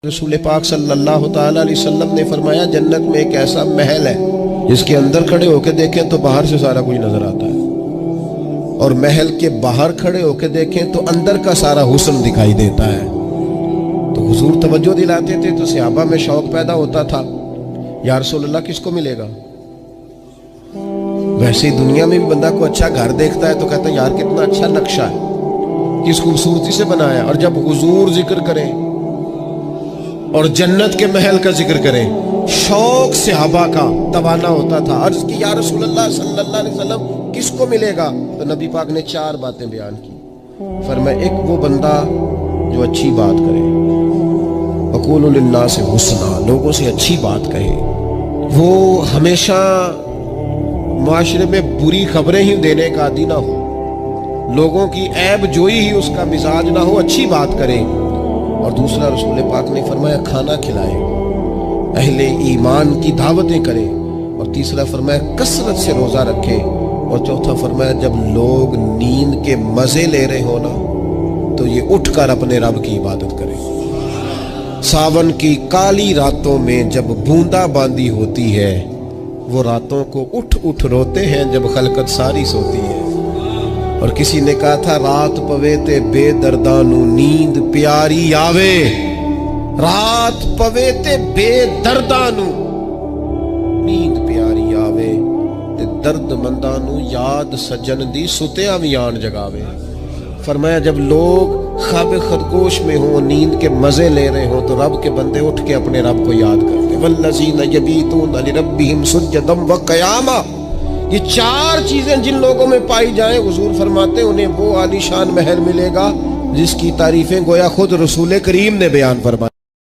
رسول پاک صلی اللہ تعالی علیہ وسلم نے فرمایا جنت میں ایک ایسا محل ہے جس کے اندر کھڑے ہو کے دیکھیں تو باہر سے سارا کچھ نظر آتا ہے، اور محل کے باہر کھڑے ہو کے دیکھیں تو اندر کا سارا حسن دکھائی دیتا ہے۔ تو حضور توجہ دلاتے تھے تو صحابہ میں شوق پیدا ہوتا تھا، یا رسول اللہ کس کو ملے گا؟ ویسے ہی دنیا میں بھی بندہ کو اچھا گھر دیکھتا ہے تو کہتا ہے یار کتنا اچھا نقشہ ہے، کس خوبصورتی سے بنایا ہے۔ اور جب حضور ذکر کریں اور جنت کے محل کا ذکر کریں، شوق صحابہ کا توانا ہوتا تھا۔ عرض کی یا رسول اللہ صلی اللہ علیہ وسلم کس کو ملے گا؟ تو نبی پاک نے 4 باتیں بیان کی۔ فرمایا ایک وہ بندہ جو اچھی بات کرے، وقولوا للناس حسنا، لوگوں سے اچھی بات کہے، وہ ہمیشہ معاشرے میں بری خبریں ہی دینے کا عادی نہ ہو، لوگوں کی عیب جوئی ہی اس کا مزاج نہ ہو، اچھی بات کرے۔ اور دوسرا رسول پاک نے فرمایا کھانا کھلائے، اہل ایمان کی دعوتیں کرے۔ اور تیسرا فرمایا کثرت سے روزہ رکھے۔ اور چوتھا فرمایا جب لوگ نیند کے مزے لے رہے ہو نا تو یہ اٹھ کر اپنے رب کی عبادت کرے۔ ساون کی کالی راتوں میں جب بوندا باندی ہوتی ہے، وہ راتوں کو اٹھ اٹھ روتے ہیں جب خلقت ساری سوتی ہے۔ اور کسی نے کہا تھا رات پوے تے بے دردانو نیند پیاری آوے، رات پوے تے بے دردانو نیند پیاری آوے، تے درد مندانو یاد سجن دی ستیاں وی آن جگاوے۔ فرمایا جب لوگ خواب خدگوش میں ہوں، نیند کے مزے لے رہے ہوں، تو رب کے بندے اٹھ کے اپنے رب کو یاد کرتے۔ والذین یبیتون لربہم سجدا وقیاما، یہ 4 چیزیں جن لوگوں میں پائی جائیں، حضور فرماتے ہیں انہیں وہ عالی شان محل ملے گا جس کی تعریفیں گویا خود رسول کریم نے بیان فرمائی۔